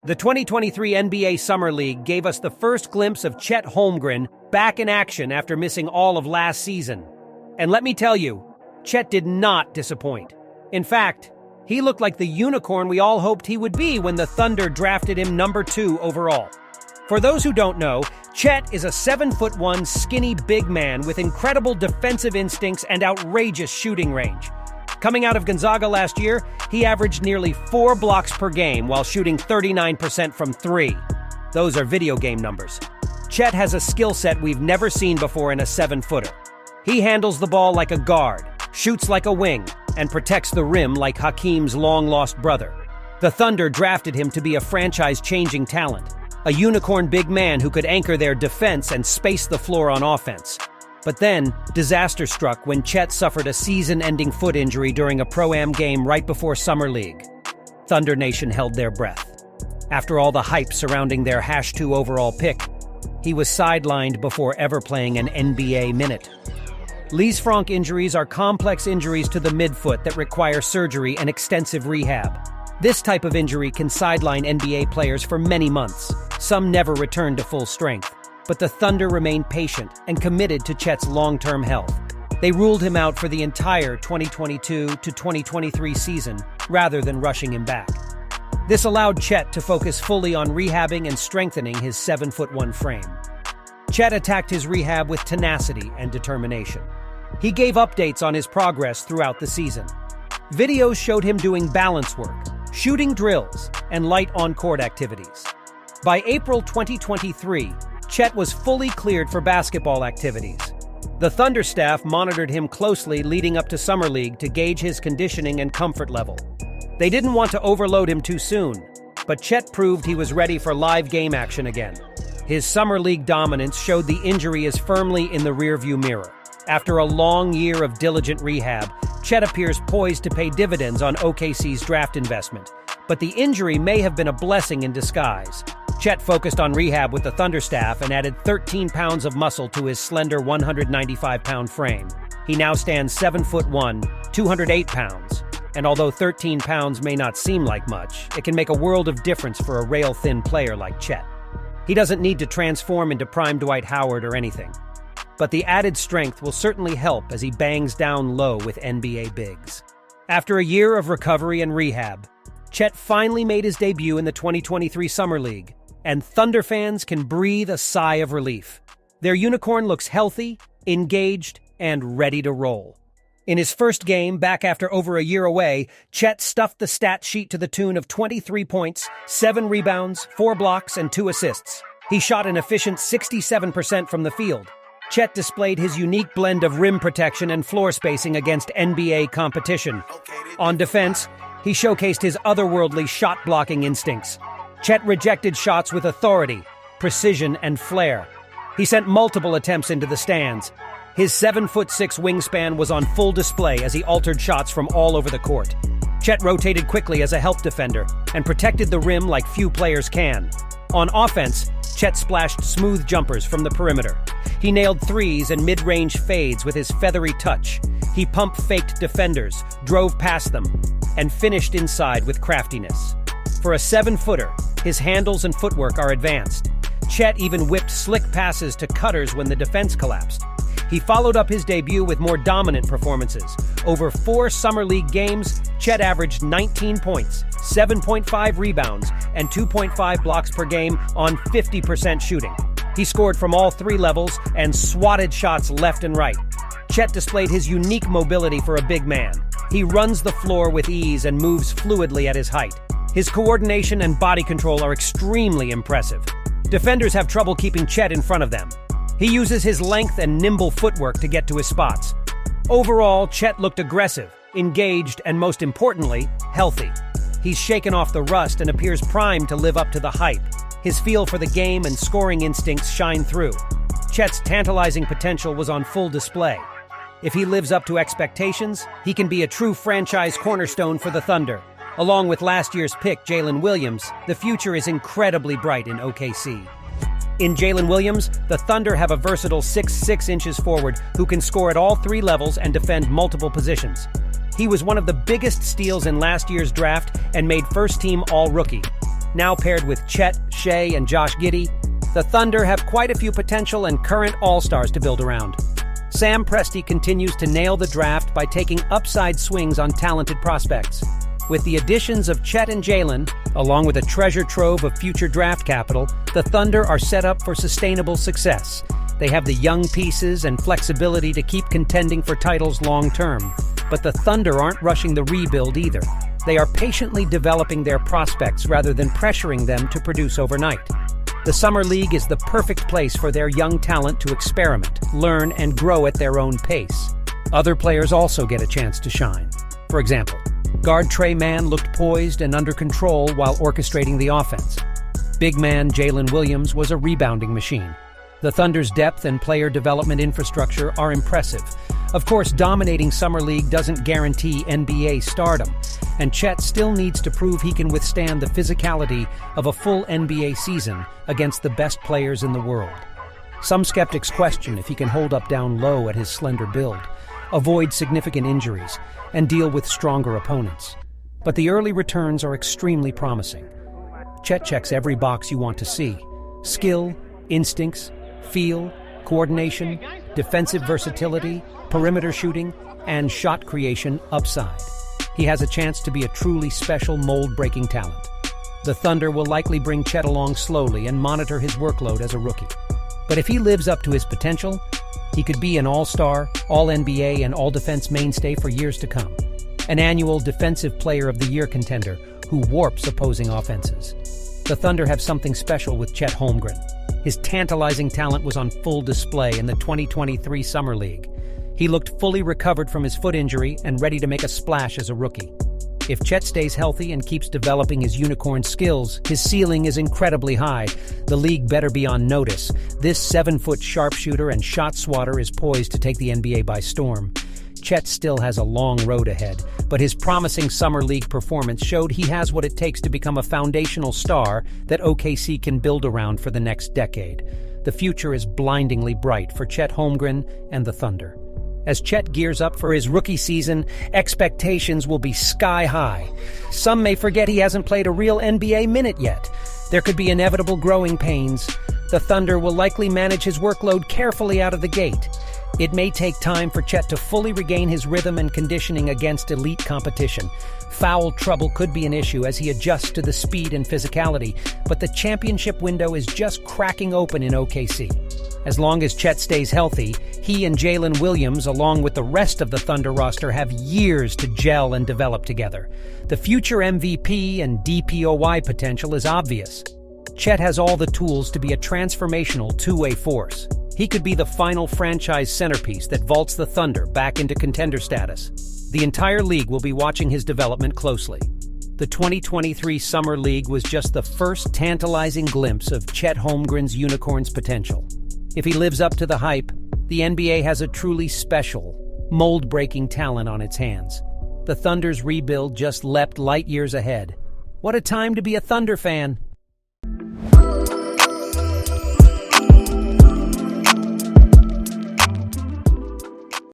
The 2023 NBA Summer League gave us the first glimpse of Chet Holmgren back in action after missing all of last season. And let me tell you, Chet did not disappoint. In fact, he looked like the unicorn we all hoped he would be when the Thunder drafted him number 2 overall. For those who don't know, Chet is a 7'1" skinny big man with incredible defensive instincts and outrageous shooting range. Coming out of Gonzaga last year, he averaged nearly 4 blocks per game while shooting 39% from 3. Those are video game numbers. Chet has a skill set we've never seen before in a 7-footer. He handles the ball like a guard, shoots like a wing, and protects the rim like Hakeem's long-lost brother. The Thunder drafted him to be a franchise-changing talent, a unicorn big man who could anchor their defense and space the floor on offense. But then, disaster struck when Chet suffered a season-ending foot injury during a Pro-Am game right before Summer League. Thunder Nation held their breath. After all the hype surrounding their #2 overall pick, he was sidelined before ever playing an NBA minute. Lisfranc injuries are complex injuries to the midfoot that require surgery and extensive rehab. This type of injury can sideline NBA players for many months. Some never return to full strength. But the Thunder remained patient and committed to Chet's long-term health. They ruled him out for the entire 2022 to 2023 season, rather than rushing him back. This allowed Chet to focus fully on rehabbing and strengthening his 7'1" frame. Chet attacked his rehab with tenacity and determination. He gave updates on his progress throughout the season. Videos showed him doing balance work, shooting drills, and light on-court activities. By April 2023, Chet was fully cleared for basketball activities. The Thunder staff monitored him closely leading up to Summer League to gauge his conditioning and comfort level. They didn't want to overload him too soon, but Chet proved he was ready for live game action again. His Summer League dominance showed the injury is firmly in the rearview mirror. After a long year of diligent rehab, Chet appears poised to pay dividends on OKC's draft investment. But the injury may have been a blessing in disguise. Chet focused on rehab with the Thunder staff and added 13 pounds of muscle to his slender 195-pound frame. He now stands 7'1", 208 pounds. And although 13 pounds may not seem like much, it can make a world of difference for a rail-thin player like Chet. He doesn't need to transform into prime Dwight Howard or anything. But the added strength will certainly help as he bangs down low with NBA bigs. After a year of recovery and rehab, Chet finally made his debut in the 2023 Summer League, and Thunder fans can breathe a sigh of relief. Their unicorn looks healthy, engaged, and ready to roll. In his first game, back after over a year away, Chet stuffed the stat sheet to the tune of 23 points, 7 rebounds, 4 blocks, and 2 assists. He shot an efficient 67% from the field. Chet displayed his unique blend of rim protection and floor spacing against NBA competition. On defense, he showcased his otherworldly shot-blocking instincts. Chet rejected shots with authority, precision, and flair. He sent multiple attempts into the stands. His 7'6" wingspan was on full display as he altered shots from all over the court. Chet rotated quickly as a help defender and protected the rim like few players can. On offense, Chet splashed smooth jumpers from the perimeter. He nailed threes and mid-range fades with his feathery touch. He pump-faked defenders, drove past them, and finished inside with craftiness. For a 7-footer, his handles and footwork are advanced. Chet even whipped slick passes to cutters when the defense collapsed. He followed up his debut with more dominant performances. Over 4 Summer League games, Chet averaged 19 points, 7.5 rebounds, and 2.5 blocks per game on 50% shooting. He scored from all 3 levels and swatted shots left and right. Chet displayed his unique mobility for a big man. He runs the floor with ease and moves fluidly at his height. His coordination and body control are extremely impressive. Defenders have trouble keeping Chet in front of them. He uses his length and nimble footwork to get to his spots. Overall, Chet looked aggressive, engaged, and most importantly, healthy. He's shaken off the rust and appears primed to live up to the hype. His feel for the game and scoring instincts shine through. Chet's tantalizing potential was on full display. If he lives up to expectations, he can be a true franchise cornerstone for the Thunder. Along with last year's pick, Jalen Williams, the future is incredibly bright in OKC. In Jalen Williams, the Thunder have a versatile 6'6" inches forward who can score at all 3 levels and defend multiple positions. He was one of the biggest steals in last year's draft and made first-team All-Rookie. Now paired with Chet, Shea, and Josh Giddey, the Thunder have quite a few potential and current all-stars to build around. Sam Presti continues to nail the draft by taking upside swings on talented prospects. With the additions of Chet and Jalen, along with a treasure trove of future draft capital, the Thunder are set up for sustainable success. They have the young pieces and flexibility to keep contending for titles long-term. But the Thunder aren't rushing the rebuild either. They are patiently developing their prospects rather than pressuring them to produce overnight. The Summer League is the perfect place for their young talent to experiment, learn, and grow at their own pace. Other players also get a chance to shine. For example, guard Trey Mann looked poised and under control while orchestrating the offense. Big man Jalen Williams was a rebounding machine. The Thunder's depth and player development infrastructure are impressive. Of course, dominating Summer League doesn't guarantee NBA stardom, and Chet still needs to prove he can withstand the physicality of a full NBA season against the best players in the world. Some skeptics question if he can hold up down low at his slender build, avoid significant injuries, and deal with stronger opponents. But the early returns are extremely promising. Chet checks every box you want to see: skill, instincts, feel, coordination, defensive versatility, perimeter shooting, and shot creation upside. He has a chance to be a truly special mold-breaking talent. The Thunder will likely bring Chet along slowly and monitor his workload as a rookie. But if he lives up to his potential, he could be an all-star, all-NBA, and all-defense mainstay for years to come. An annual Defensive Player of the Year contender who warps opposing offenses. The Thunder have something special with Chet Holmgren. His tantalizing talent was on full display in the 2023 Summer League. He looked fully recovered from his foot injury and ready to make a splash as a rookie. If Chet stays healthy and keeps developing his unicorn skills, his ceiling is incredibly high. The league better be on notice. This 7-foot sharpshooter and shot swatter is poised to take the NBA by storm. Chet still has a long road ahead, but his promising Summer League performance showed he has what it takes to become a foundational star that OKC can build around for the next decade. The future is blindingly bright for Chet Holmgren and the Thunder. As Chet gears up for his rookie season, expectations will be sky high. Some may forget he hasn't played a real NBA minute yet. There could be inevitable growing pains. The Thunder will likely manage his workload carefully out of the gate. It may take time for Chet to fully regain his rhythm and conditioning against elite competition. Foul trouble could be an issue as he adjusts to the speed and physicality, but the championship window is just cracking open in OKC. As long as Chet stays healthy, he and Jalen Williams, along with the rest of the Thunder roster, have years to gel and develop together. The future MVP and DPOY potential is obvious. Chet has all the tools to be a transformational two-way force. He could be the final franchise centerpiece that vaults the Thunder back into contender status. The entire league will be watching his development closely. The 2023 Summer League was just the first tantalizing glimpse of Chet Holmgren's unicorn's potential. If he lives up to the hype, the NBA has a truly special, mold-breaking talent on its hands. The Thunder's rebuild just leapt light years ahead. What a time to be a Thunder fan!